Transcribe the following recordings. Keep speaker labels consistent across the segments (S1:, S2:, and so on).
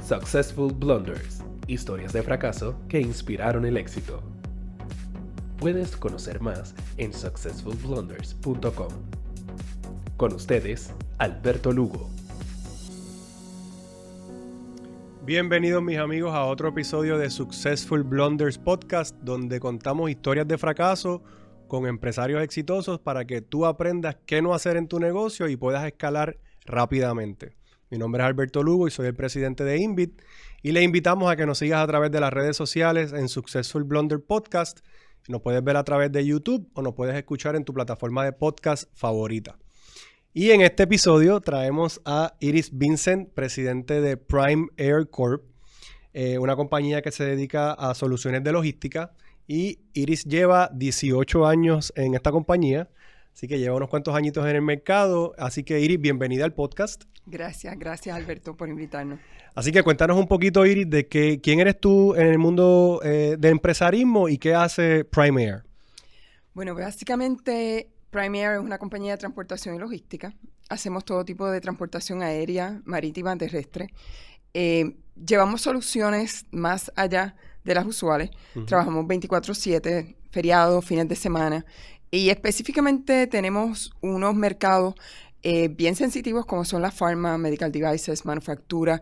S1: Successful Blunders, historias de fracaso que inspiraron el éxito. Puedes conocer más en successfulblunders.com. Con ustedes, Alberto Lugo.
S2: Bienvenidos mis amigos a otro episodio de Successful Blunders Podcast, donde contamos historias de fracaso con empresarios exitosos para que tú aprendas qué no hacer en tu negocio y puedas escalar rápidamente. Mi nombre es Alberto Lugo y soy el presidente de Invit y le invitamos a que nos sigas a través de las redes sociales en Successful Blunder Podcast. Nos puedes ver a través de YouTube o nos puedes escuchar en tu plataforma de podcast favorita. Y en este episodio traemos a Iris Vincent, presidente de Prime Air Corp, una compañía que se dedica a soluciones de logística. Y Iris lleva 18 años en esta compañía, así que lleva unos cuantos añitos en el mercado. Así que Iris, bienvenida al podcast.
S3: Gracias Alberto por invitarnos.
S2: Así que cuéntanos un poquito, Iris, de quién eres tú en el mundo del empresarismo y qué hace Prime Air.
S3: Bueno, básicamente Prime Air es una compañía de transportación y logística. Hacemos todo tipo de transportación aérea, marítima, terrestre. Llevamos soluciones más allá de las usuales. Trabajamos 24/7, feriados, fines de semana. Y específicamente tenemos unos mercados bien sensitivos como son la pharma, medical devices, manufactura.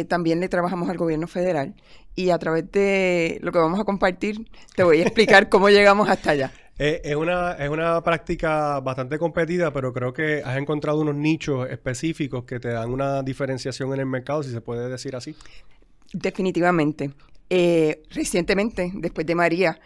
S3: También le trabajamos al gobierno federal. Y a través de lo que vamos a compartir, te voy a explicar cómo llegamos hasta allá.
S2: Es una práctica bastante competida, pero creo que has encontrado unos nichos específicos que te dan una diferenciación en el mercado, si se puede decir así.
S3: Definitivamente. Recientemente, después de María,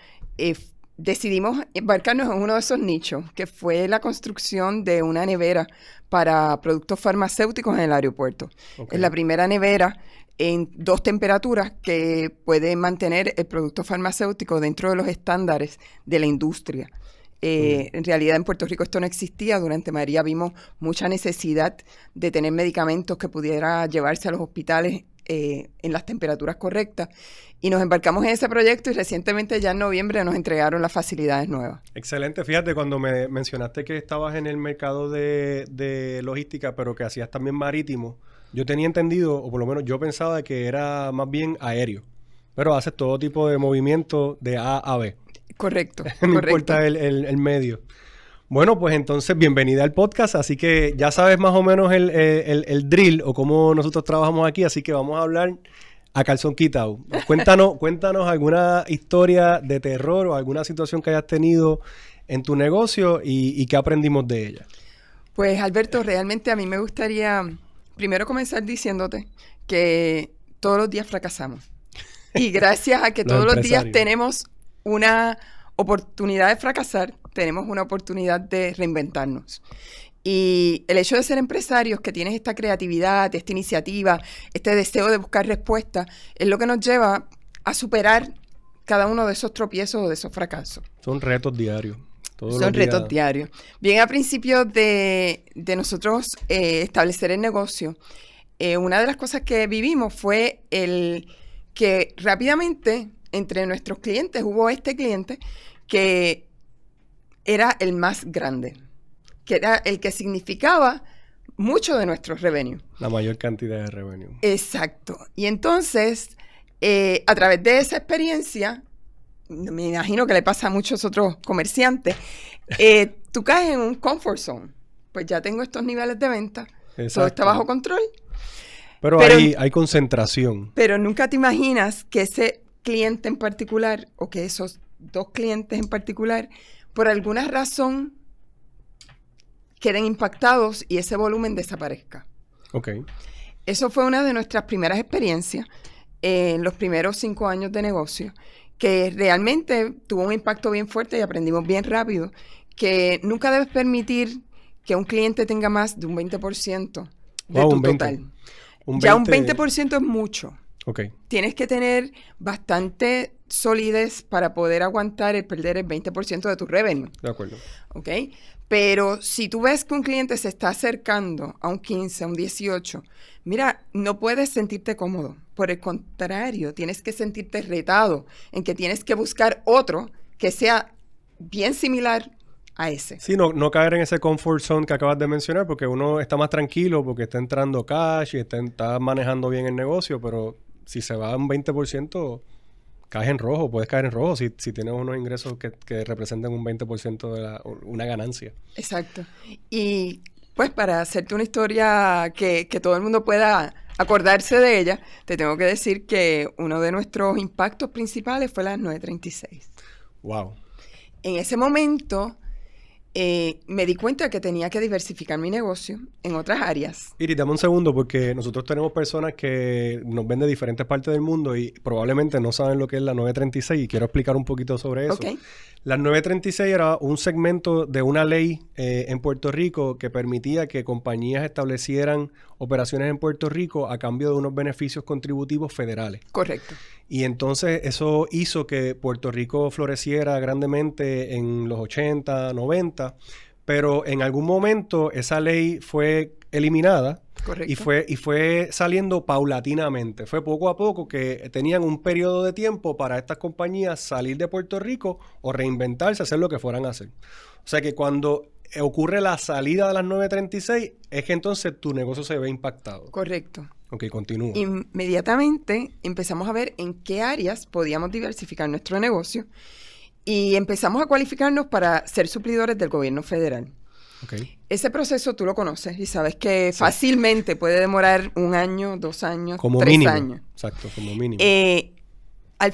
S3: decidimos embarcarnos en uno de esos nichos, que fue la construcción de una nevera para productos farmacéuticos en el aeropuerto. Okay. Es la primera nevera en 2 temperaturas que puede mantener el producto farmacéutico dentro de los estándares de la industria. En realidad en Puerto Rico esto no existía. Durante María vimos mucha necesidad de tener medicamentos que pudiera llevarse a los hospitales en las temperaturas correctas. Y nos embarcamos en ese proyecto y recientemente ya en noviembre nos entregaron las facilidades nuevas.
S2: Excelente. Fíjate, cuando me mencionaste que estabas en el mercado de logística, pero que hacías también marítimo, yo tenía entendido, o por lo menos yo pensaba que era más bien aéreo, pero haces todo tipo de movimiento de A a B.
S3: Correcto.
S2: No importa el medio. Bueno, pues entonces bienvenida al podcast, así que ya sabes más o menos el drill o cómo nosotros trabajamos aquí, así que vamos a hablar a calzón quitado. Cuéntanos alguna historia de terror o alguna situación que hayas tenido en tu negocio y qué aprendimos de ella.
S3: Pues Alberto, realmente a mí me gustaría primero comenzar diciéndote que todos los días fracasamos. Y gracias a que todos los días tenemos una oportunidad de fracasar, tenemos una oportunidad de reinventarnos. Y el hecho de ser empresarios, que tienes esta creatividad, esta iniciativa, este deseo de buscar respuestas, es lo que nos lleva a superar cada uno de esos tropiezos o de esos fracasos.
S2: Son retos diarios.
S3: Son retos diarios. Bien, a principio de nosotros establecer el negocio, una de las cosas que vivimos fue el que rápidamente entre nuestros clientes hubo este cliente que era el más grande, que era el que significaba mucho de nuestros revenue.
S2: La mayor cantidad de revenue.
S3: Exacto. Y entonces, a través de esa experiencia, me imagino que le pasa a muchos otros comerciantes, tú caes en un comfort zone. Pues ya tengo estos niveles de venta, todo está bajo control.
S2: Pero hay concentración.
S3: Pero nunca te imaginas que ese cliente en particular, o que esos 2 clientes en particular, por alguna razón queden impactados y ese volumen desaparezca.
S2: Ok.
S3: Eso fue una de nuestras primeras experiencias en los primeros 5 años de negocio, que realmente tuvo un impacto bien fuerte y aprendimos bien rápido que nunca debes permitir que un cliente tenga más de un 20% de tu total. Ya un 20% es mucho.
S2: Okay.
S3: Tienes que tener bastante solidez para poder aguantar el perder el 20% de tu revenue.
S2: De acuerdo.
S3: ¿Ok? Pero si tú ves que un cliente se está acercando a un 15, a un 18, mira, no puedes sentirte cómodo. Por el contrario, tienes que sentirte retado en que tienes que buscar otro que sea bien similar a ese.
S2: Sí, no caer en ese comfort zone que acabas de mencionar, porque uno está más tranquilo porque está entrando cash y está manejando bien el negocio, pero si se va un 20%, caes en rojo, puedes caer en rojo si tienes unos ingresos que representan un 20% de una ganancia.
S3: Exacto. Y pues para hacerte una historia que todo el mundo pueda acordarse de ella, te tengo que decir que uno de nuestros impactos principales fue las 936.
S2: Wow.
S3: En ese momento me di cuenta que tenía que diversificar mi negocio en otras áreas.
S2: Iris, dame un segundo porque nosotros tenemos personas que nos ven de diferentes partes del mundo y probablemente no saben lo que es la 936 y quiero explicar un poquito sobre eso.
S3: Okay.
S2: La 936 era un segmento de una ley en Puerto Rico que permitía que compañías establecieran operaciones en Puerto Rico a cambio de unos beneficios contributivos federales.
S3: Correcto.
S2: Y entonces eso hizo que Puerto Rico floreciera grandemente en los 80, 90, pero en algún momento esa ley fue eliminada.
S3: Correcto.
S2: Y fue saliendo paulatinamente. Fue poco a poco que tenían un periodo de tiempo para estas compañías salir de Puerto Rico o reinventarse, hacer lo que fueran a hacer. O sea que cuando ocurre la salida de las 936, es que entonces tu negocio se ve impactado.
S3: Correcto.
S2: Ok, continúa.
S3: Inmediatamente empezamos a ver en qué áreas podíamos diversificar nuestro negocio y empezamos a cualificarnos para ser suplidores del gobierno federal.
S2: Okay.
S3: Ese proceso tú lo conoces y sabes que fácilmente puede demorar 1 año, 2 años,
S2: como
S3: 3
S2: mínimo.
S3: años.
S2: Exacto, como mínimo.
S3: Al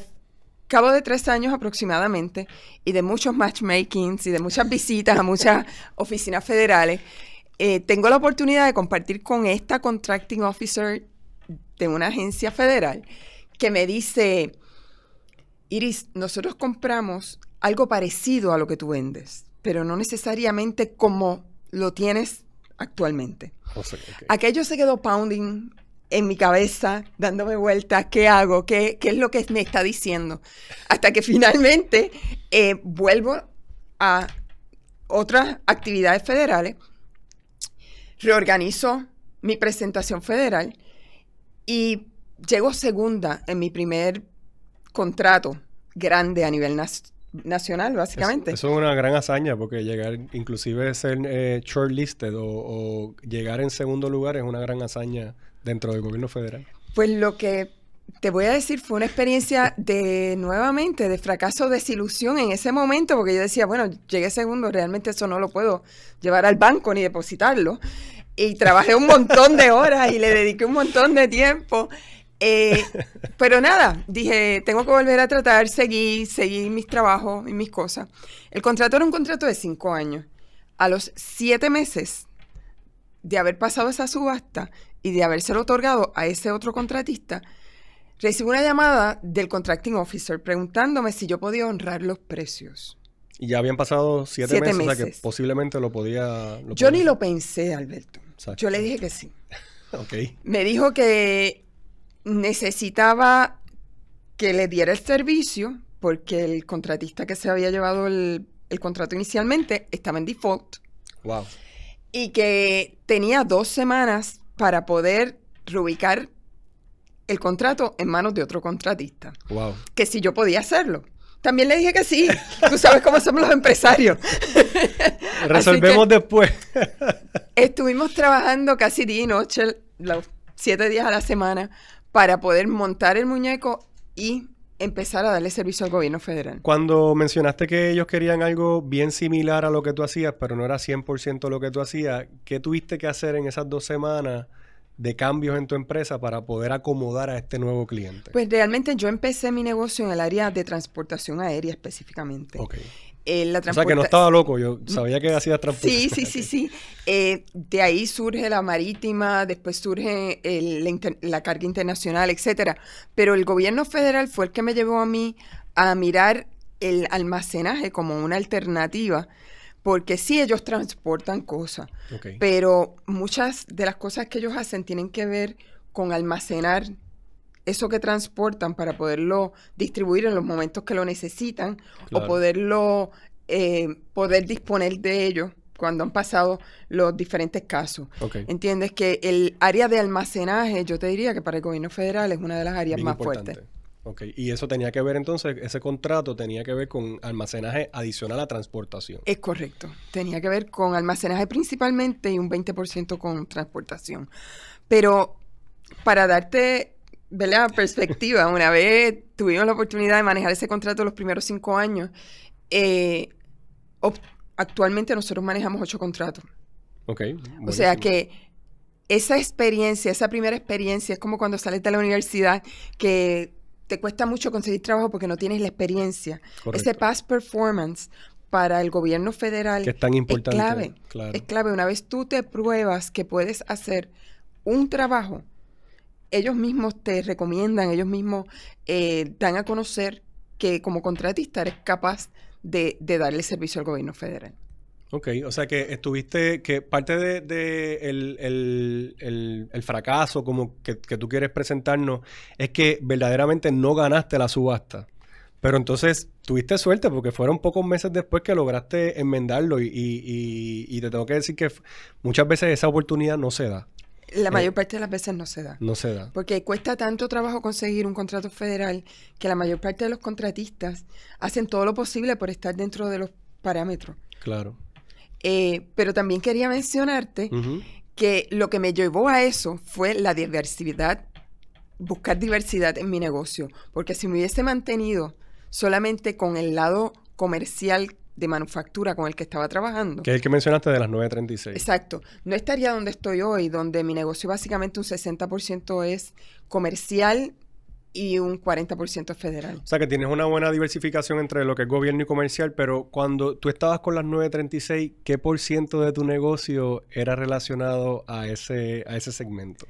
S3: cabo de 3 años aproximadamente y de muchos matchmakings y de muchas visitas a muchas oficinas federales, tengo la oportunidad de compartir con esta contracting officer de una agencia federal que me dice, Iris, nosotros compramos algo parecido a lo que tú vendes, pero no necesariamente como lo tienes actualmente.
S2: O sea, okay.
S3: Aquello se quedó pounding en mi cabeza, dándome vueltas, ¿qué hago? ¿Qué es lo que me está diciendo? Hasta que finalmente vuelvo a otras actividades federales, reorganizo mi presentación federal y llego segunda en mi primer contrato grande a nivel nacional, básicamente.
S2: Eso es una gran hazaña porque llegar, inclusive ser shortlisted o llegar en segundo lugar es una gran hazaña dentro del gobierno federal.
S3: Pues lo que te voy a decir fue una experiencia nuevamente, de fracaso, desilusión en ese momento, porque yo decía, bueno, llegué segundo, realmente eso no lo puedo llevar al banco ni depositarlo. Y trabajé un montón de horas y le dediqué un montón de tiempo. Pero nada, dije, tengo que volver a tratar, seguir mis trabajos y mis cosas. El contrato era un contrato de 5 años. A los 7 meses de haber pasado esa subasta y de habérselo otorgado a ese otro contratista, recibí una llamada del contracting officer preguntándome si yo podía honrar los precios.
S2: Y ya habían pasado 7 meses, o sea que posiblemente lo podía...
S3: Yo ni lo pensé, Alberto.
S2: Exacto.
S3: Yo le dije que sí.
S2: Ok.
S3: Me dijo que necesitaba que le diera el servicio porque el contratista que se había llevado el contrato inicialmente estaba en default.
S2: Wow.
S3: Y que tenía 2 semanas para poder reubicar el contrato en manos de otro contratista.
S2: Wow.
S3: Que si yo podía hacerlo. También le dije que sí. Tú sabes cómo somos los empresarios.
S2: Resolvemos después.
S3: Estuvimos trabajando casi día y noche, los 7 días a la semana, para poder montar el muñeco y empezar a darle servicio al gobierno federal.
S2: Cuando mencionaste que ellos querían algo bien similar a lo que tú hacías, pero no era 100% lo que tú hacías, ¿qué tuviste que hacer en esas 2 semanas de cambios en tu empresa para poder acomodar a este nuevo cliente?
S3: Pues realmente yo empecé mi negocio en el área de transportación aérea específicamente.
S2: Ok. O sea que no estaba loco, yo sabía que hacías transportación.
S3: Sí. De ahí surge la marítima, después surge la carga internacional, etcétera. Pero el gobierno federal fue el que me llevó a mí a mirar el almacenaje como una alternativa, porque sí, ellos transportan cosas,
S2: Okay.
S3: pero muchas de las cosas que ellos hacen tienen que ver con almacenar eso que transportan para poderlo distribuir en los momentos que lo necesitan,
S2: Claro.
S3: o poder disponer de ello cuando han pasado los diferentes casos.
S2: Okay.
S3: ¿Entiendes? Que el área de almacenaje, yo te diría que para el gobierno federal es una de las áreas
S2: Bien
S3: más
S2: importante.
S3: fuertes.
S2: Ok, y eso tenía que ver entonces, ese contrato tenía que ver con almacenaje adicional a transportación.
S3: Es correcto. Tenía que ver con almacenaje principalmente y un 20% con transportación. Pero para darte, ¿verdad?, perspectiva, una vez tuvimos la oportunidad de manejar ese contrato los primeros 5 años, actualmente nosotros manejamos 8 contratos.
S2: Ok, buenísimo.
S3: O sea que esa experiencia, esa primera experiencia, es como cuando sales de la universidad que te cuesta mucho conseguir trabajo porque no tienes la experiencia.
S2: Correcto.
S3: Ese past performance para el gobierno federal
S2: Que es tan importante.
S3: es clave.
S2: Claro.
S3: Es clave. Una vez tú te pruebas que puedes hacer un trabajo, ellos mismos te recomiendan, ellos mismos dan a conocer que como contratista eres capaz de darle servicio al gobierno federal.
S2: Ok, o sea que estuviste, que parte de el fracaso como que tú quieres presentarnos es que verdaderamente no ganaste la subasta. Pero entonces tuviste suerte porque fueron pocos meses después que lograste enmendarlo y te tengo que decir que muchas veces esa oportunidad no se da.
S3: La mayor parte de las veces no se da.
S2: No se da.
S3: Porque cuesta tanto trabajo conseguir un contrato federal que la mayor parte de los contratistas hacen todo lo posible por estar dentro de los parámetros.
S2: Claro.
S3: Pero también quería mencionarte que lo que me llevó a eso fue la diversidad, buscar diversidad en mi negocio. Porque si me hubiese mantenido solamente con el lado comercial de manufactura con el que estaba trabajando.
S2: Que es el que mencionaste de las 936.
S3: Exacto. No estaría donde estoy hoy, donde mi negocio básicamente un 60% es comercial y un 40% federal.
S2: O sea que tienes una buena diversificación entre lo que es gobierno y comercial, pero cuando tú estabas con las 936, ¿qué por ciento de tu negocio era relacionado a ese segmento?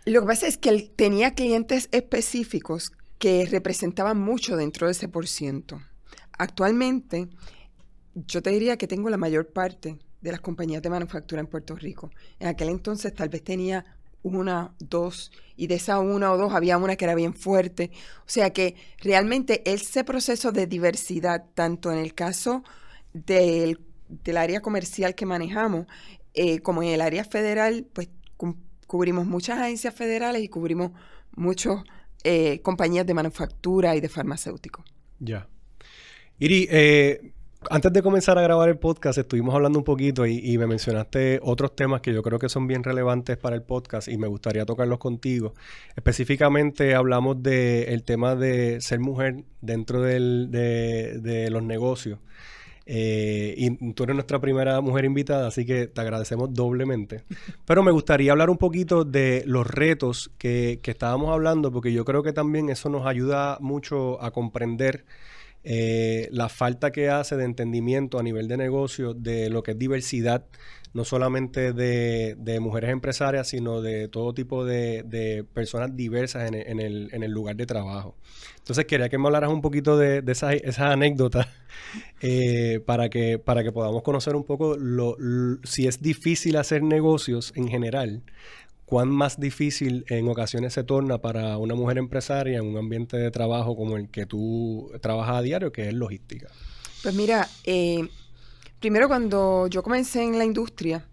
S3: Lo que pasa es que tenía clientes específicos que representaban mucho dentro de ese por ciento. Actualmente, yo te diría que tengo la mayor parte de las compañías de manufactura en Puerto Rico. En aquel entonces tal vez tenía 1, 2, y de esa 1 o 2 había una que era bien fuerte. O sea que realmente ese proceso de diversidad, tanto en el caso del área comercial que manejamos, como en el área federal, pues cubrimos muchas agencias federales y cubrimos muchas compañías de manufactura y de farmacéuticos.
S2: Ya. Iri, antes de comenzar a grabar el podcast estuvimos hablando un poquito y me mencionaste otros temas que yo creo que son bien relevantes para el podcast y me gustaría tocarlos contigo. Específicamente hablamos del tema de ser mujer dentro de los negocios. Y tú eres nuestra primera mujer invitada, así que te agradecemos doblemente. Pero me gustaría hablar un poquito de los retos que estábamos hablando, porque yo creo que también eso nos ayuda mucho a comprender la falta que hace de entendimiento a nivel de negocio de lo que es diversidad, no solamente de mujeres empresarias, sino de todo tipo de personas diversas en el lugar de trabajo. Entonces quería que me hablaras un poquito de esas anécdotas para que podamos conocer un poco si es difícil hacer negocios en general. ¿Cuán más difícil en ocasiones se torna para una mujer empresaria en un ambiente de trabajo como el que tú trabajas a diario, que es logística?
S3: Pues mira, primero cuando yo comencé en la industria,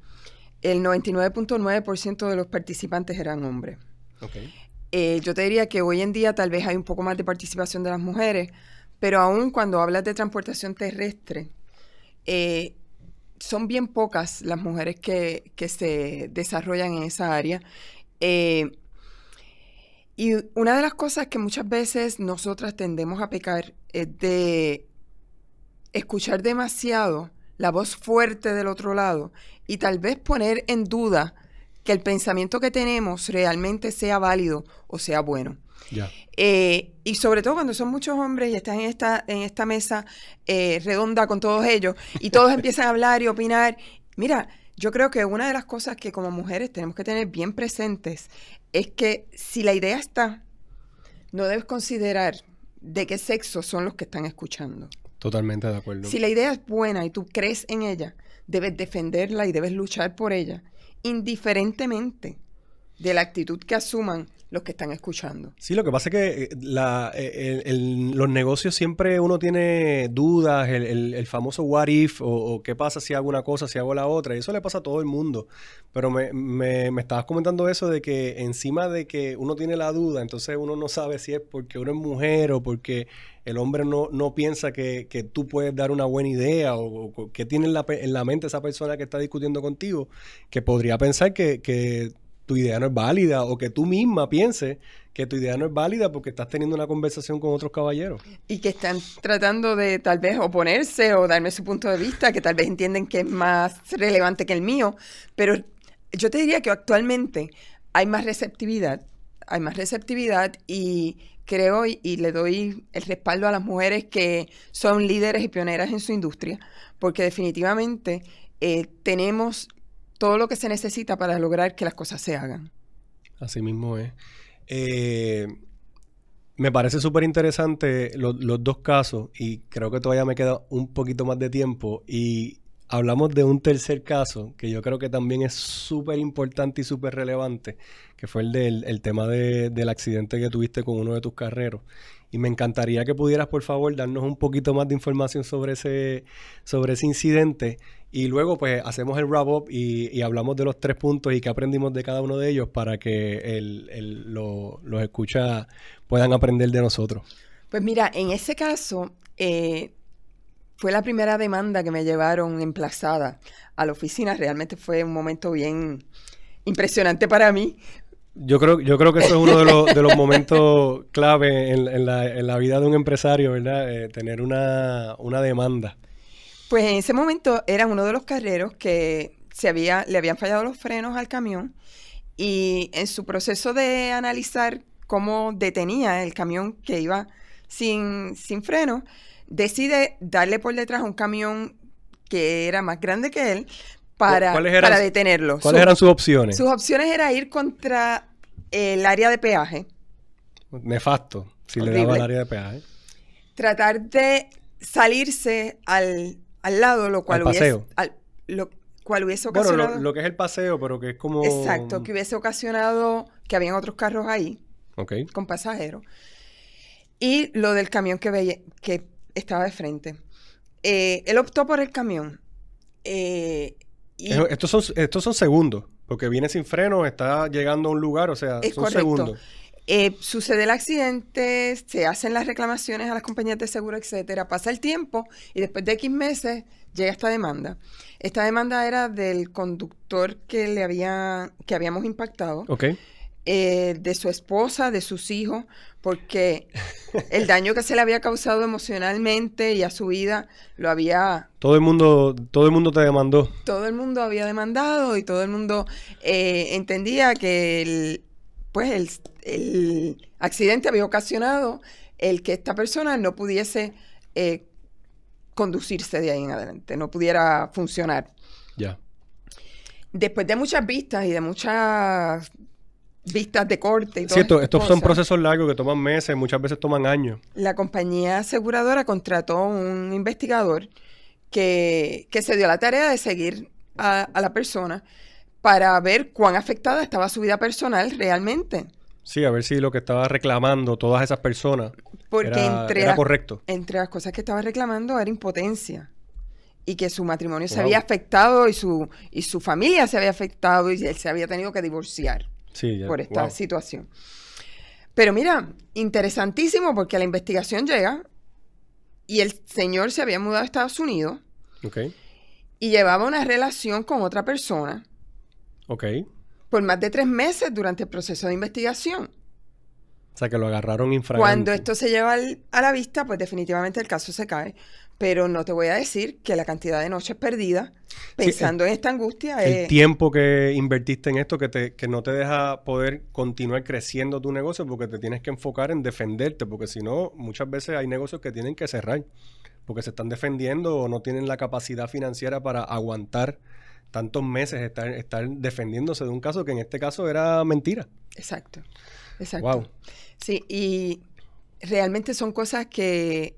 S3: el 99.9% de los participantes eran hombres.
S2: Okay.
S3: Yo te diría que hoy en día tal vez hay un poco más de participación de las mujeres, pero aún cuando hablas de transportación terrestre, son bien pocas las mujeres que se desarrollan en esa área. Y una de las cosas que muchas veces nosotras tendemos a pecar es de escuchar demasiado la voz fuerte del otro lado y tal vez poner en duda que el pensamiento que tenemos realmente sea válido o sea bueno.
S2: Yeah.
S3: Y sobre todo cuando son muchos hombres y estás en esta mesa redonda con todos ellos y todos empiezan a hablar y opinar. Mira, yo creo que una de las cosas que como mujeres tenemos que tener bien presentes es que si la idea está, no debes considerar de qué sexo son los que están escuchando.
S2: Totalmente de acuerdo.
S3: Si la idea es buena y tú crees en ella, debes defenderla y debes luchar por ella, indiferentemente de la actitud que asuman los que están escuchando.
S2: Sí, lo que pasa es que los negocios siempre uno tiene dudas, el famoso what if, o qué pasa si hago una cosa, si hago la otra, y eso le pasa a todo el mundo. Pero me estabas comentando eso de que encima de que uno tiene la duda, entonces uno no sabe si es porque uno es mujer o porque el hombre no piensa que tú puedes dar una buena idea o que tiene en la mente esa persona que está discutiendo contigo, que podría pensar que tu idea no es válida o que tú misma pienses que tu idea no es válida porque estás teniendo una conversación con otros caballeros.
S3: Y que están tratando de tal vez oponerse o darme su punto de vista, que tal vez entienden que es más relevante que el mío, pero yo te diría que actualmente hay más receptividad y creo y le doy el respaldo a las mujeres que son líderes y pioneras en su industria, porque definitivamente tenemos todo lo que se necesita para lograr que las cosas se hagan.
S2: Así mismo es. Me parece súper interesante los dos casos y creo que todavía me queda un poquito más de tiempo y hablamos de un tercer caso que yo creo que también es súper importante y súper relevante, que fue el tema del accidente que tuviste con uno de tus carreros. Y me encantaría que pudieras, por favor, darnos un poquito más de información sobre ese incidente. Y luego, pues, hacemos el wrap-up y hablamos de los 3 puntos y qué aprendimos de cada uno de ellos para que los escuchas puedan aprender de nosotros.
S3: Pues mira, en ese caso, fue la primera demanda que me llevaron emplazada a la oficina. Realmente fue un momento bien impresionante para mí.
S2: Yo creo que eso es uno de los momentos clave en la vida de un empresario, ¿verdad? Tener una demanda.
S3: Pues en ese momento era uno de los carreros que le habían fallado los frenos al camión y en su proceso de analizar cómo detenía el camión que iba sin freno, decide darle por detrás a un camión que era más grande que él para detenerlo.
S2: ¿Cuáles eran sus opciones?
S3: Sus opciones era ir contra el área de peaje.
S2: Nefasto, si
S3: horrible.
S2: Le daba el área de peaje.
S3: Tratar de salirse al lado, lo cual hubiese ocasionado...
S2: Bueno, lo que es el paseo, pero que es como...
S3: Exacto, que hubiese ocasionado que habían otros carros ahí,
S2: okay,
S3: con pasajeros. Y lo del camión que estaba de frente. Él optó por el camión.
S2: Estos son segundos, porque viene sin freno, está llegando a un lugar, o sea, son
S3: correcto.
S2: Segundos.
S3: Sucede el accidente, se hacen las reclamaciones a las compañías de seguro, etcétera. Pasa el tiempo y después de X meses llega esta demanda. Esta demanda era del conductor que habíamos impactado,
S2: okay,
S3: de su esposa, de sus hijos, porque el daño que se le había causado emocionalmente y a su vida lo había...
S2: Todo el mundo te demandó.
S3: Todo el mundo había demandado y todo el mundo entendía que el accidente había ocasionado el que esta persona no pudiese conducirse de ahí en adelante, no pudiera funcionar.
S2: Ya.
S3: Después de muchas vistas y de muchas vistas de corte y todo.
S2: Sí, estos son procesos largos que toman meses, muchas veces toman años.
S3: La compañía aseguradora contrató un investigador que se dio la tarea de seguir a la persona para ver cuán afectada estaba su vida personal realmente.
S2: Sí, a ver si lo que estaba reclamando todas esas personas
S3: Porque
S2: era correcto.
S3: Entre las cosas que estaba reclamando era impotencia. Y que su matrimonio se había afectado y su familia se había afectado y él se había tenido que divorciar por esta situación. Pero mira, interesantísimo porque la investigación llega y el señor se había mudado a Estados Unidos
S2: Okay.
S3: y llevaba una relación con otra persona.
S2: Okay.
S3: Por más de 3 meses durante el proceso de investigación.
S2: O sea, que lo agarraron infragante.
S3: Cuando esto se lleva a la vista, pues definitivamente el caso se cae. Pero no te voy a decir que la cantidad de noches perdidas pensando en esta angustia
S2: el tiempo que invertiste en esto que no te deja poder continuar creciendo tu negocio porque te tienes que enfocar en defenderte, porque si no, muchas veces hay negocios que tienen que cerrar porque se están defendiendo o no tienen la capacidad financiera para aguantar tantos meses estar defendiéndose de un caso que en este caso era mentira.
S3: Exacto.
S2: Wow.
S3: Sí, y realmente son cosas que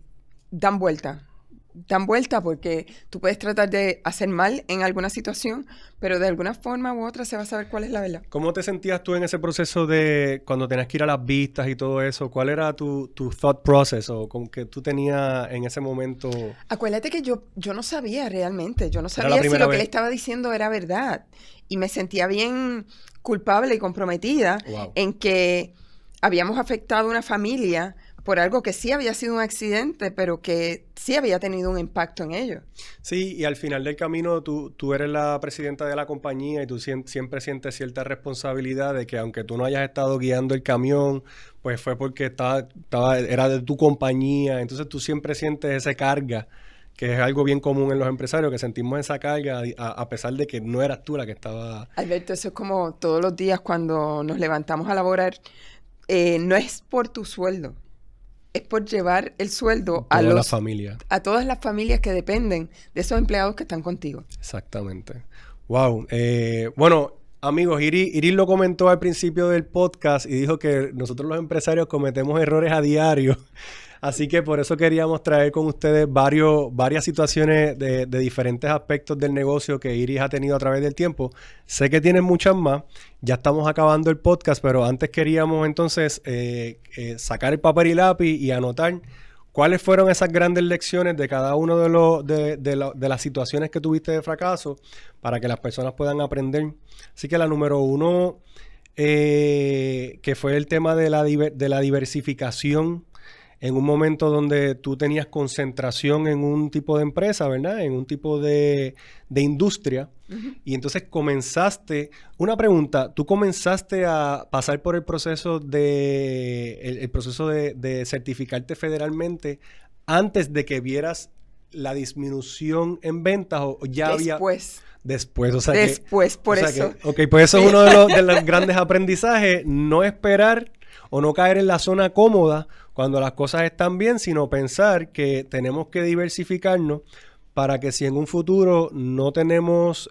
S3: dan vuelta dan vuelta porque tú puedes tratar de hacer mal en alguna situación, pero de alguna forma u otra se va a saber cuál es la verdad.
S2: ¿Cómo te sentías tú en ese proceso de cuando tenías que ir a las vistas y todo eso? ¿Cuál era tu thought process o como que tú tenías en ese momento?
S3: Acuérdate que yo no sabía realmente, yo no
S2: Era la
S3: sabía si
S2: primera
S3: lo que
S2: vez.
S3: él estaba diciendo era verdad. Y me sentía bien culpable y comprometida
S2: Wow.
S3: en que habíamos afectado a una familia por algo que sí había sido un accidente, pero que sí había tenido un impacto en ellos.
S2: Sí, y al final del camino tú eres la presidenta de la compañía y tú siempre sientes cierta responsabilidad de que aunque tú no hayas estado guiando el camión, pues fue porque era de tu compañía. Entonces tú siempre sientes esa carga, que es algo bien común en los empresarios, que sentimos esa carga a pesar de que no eras tú la que estaba...
S3: Alberto, eso es como todos los días cuando nos levantamos a laborar, no es por tu sueldo, es por llevar el sueldo
S2: Toda la familia.
S3: a todas las familias que dependen de esos empleados que están contigo.
S2: Exactamente. Wow. Bueno, amigos, Iris lo comentó al principio del podcast y dijo que nosotros los empresarios cometemos errores a diario. Así que por eso queríamos traer con ustedes varias situaciones de diferentes aspectos del negocio que Iris ha tenido a través del tiempo. Sé que tienen muchas más. Ya estamos acabando el podcast, pero antes queríamos entonces sacar el papel y lápiz y anotar cuáles fueron esas grandes lecciones de cada uno de las situaciones que tuviste de fracaso para que las personas puedan aprender. Así que la número 1, que fue el tema de la diversificación en un momento donde tú tenías concentración en un tipo de empresa, ¿verdad? En un tipo de industria.
S3: Uh-huh.
S2: Y entonces una pregunta, ¿tú comenzaste a pasar por el proceso el proceso de certificarte federalmente antes de que vieras la disminución en ventas o ya había... Después, o sea
S3: Después, por eso.
S2: Pues eso es uno de los grandes aprendizajes, no esperar o no caer en la zona cómoda cuando las cosas están bien, sino pensar que tenemos que diversificarnos para que si en un futuro no tenemos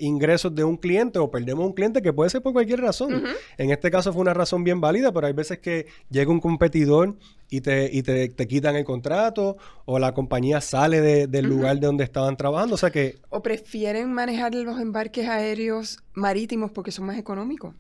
S2: ingresos de un cliente o perdemos un cliente, que puede ser por cualquier razón.
S3: Uh-huh.
S2: En este caso fue una razón bien válida, pero hay veces que llega un competidor y te quitan el contrato o la compañía sale del
S3: Uh-huh.
S2: lugar de donde estaban trabajando. O sea que...
S3: O prefieren manejar los embarques aéreos marítimos porque son más económicos.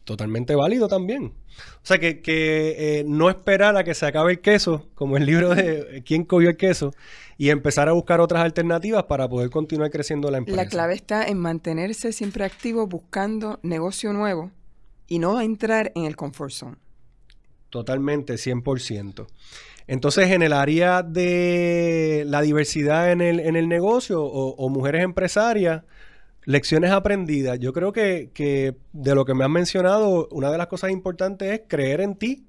S2: Totalmente válido también. O sea, que no esperar a que se acabe el queso, como el libro de ¿Quién cogió el queso? Y empezar a buscar otras alternativas para poder continuar creciendo la empresa.
S3: La clave está en mantenerse siempre activo buscando negocio nuevo y no entrar en el comfort zone.
S2: Totalmente, 100%. Entonces, en el área de la diversidad en el negocio o mujeres empresarias, lecciones aprendidas. Yo creo que de lo que me has mencionado, una de las cosas importantes es creer en ti.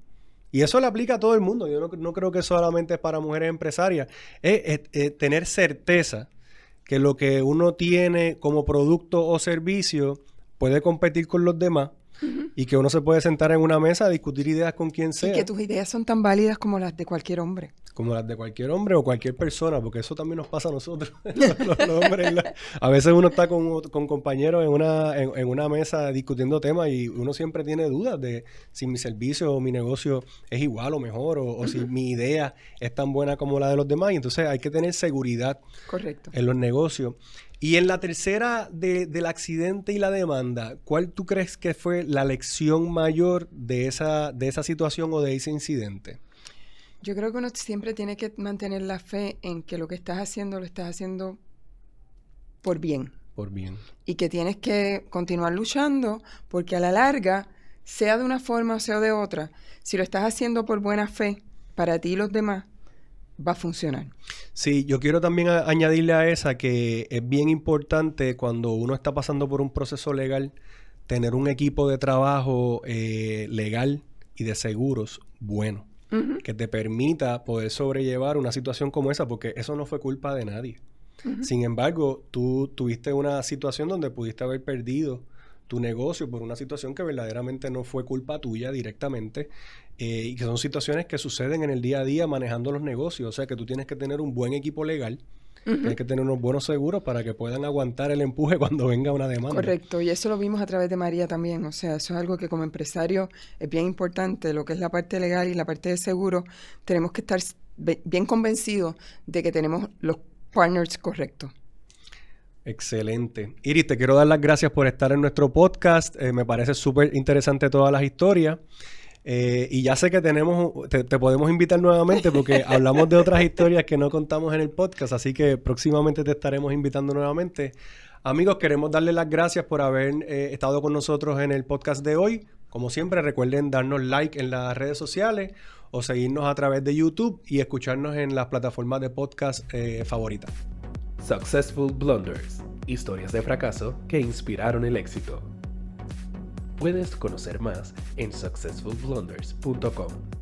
S2: Y eso le aplica a todo el mundo. Yo no creo que solamente es para mujeres empresarias. Es tener certeza que lo que uno tiene como producto o servicio puede competir con los demás. Uh-huh. Y que uno se puede sentar en una mesa a discutir ideas con quien sea.
S3: Y que tus ideas son tan válidas como las de cualquier hombre.
S2: Como las de cualquier hombre o cualquier persona, porque eso también nos pasa a nosotros, los hombres. A veces uno está con compañeros en una mesa discutiendo temas y uno siempre tiene dudas de si mi servicio o mi negocio es igual o mejor o uh-huh. si mi idea es tan buena como la de los demás. Y entonces hay que tener seguridad.
S3: Correcto.
S2: En los negocios. Y en la tercera del accidente y la demanda, ¿cuál tú crees que fue la lección mayor de esa situación o de ese incidente?
S3: Yo creo que uno siempre tiene que mantener la fe en que lo que estás haciendo lo estás haciendo por bien.
S2: Por bien.
S3: Y que tienes que continuar luchando porque a la larga, sea de una forma o sea de otra, si lo estás haciendo por buena fe para ti y los demás, va a funcionar.
S2: Sí, yo quiero también añadirle a esa que es bien importante cuando uno está pasando por un proceso legal, tener un equipo de trabajo legal y de seguros bueno, uh-huh. que te permita poder sobrellevar una situación como esa, porque eso no fue culpa de nadie. Uh-huh. Sin embargo, tú tuviste una situación donde pudiste haber perdido tu negocio por una situación que verdaderamente no fue culpa tuya directamente y que son situaciones que suceden en el día a día manejando los negocios. O sea que tú tienes que tener un buen equipo legal Tienen que tener unos buenos seguros para que puedan aguantar el empuje cuando venga una demanda.
S3: Correcto, y eso lo vimos a través de María también. O sea, eso es algo que como empresario es bien importante, lo que es la parte legal y la parte de seguro. Tenemos que estar bien convencidos de que tenemos los partners correctos.
S2: Excelente. Iris, te quiero dar las gracias por estar en nuestro podcast. Me parece súper interesante todas las historias. Y ya sé que te podemos invitar nuevamente porque hablamos de otras historias que no contamos en el podcast, así que próximamente te estaremos invitando nuevamente. Amigos, queremos darles las gracias por haber estado con nosotros en el podcast de hoy. Como siempre, recuerden darnos like en las redes sociales o seguirnos a través de YouTube y escucharnos en las plataformas de podcast favoritas.
S1: Successful Blunders, historias de fracaso que inspiraron el éxito. Puedes conocer más en successfulblunders.com.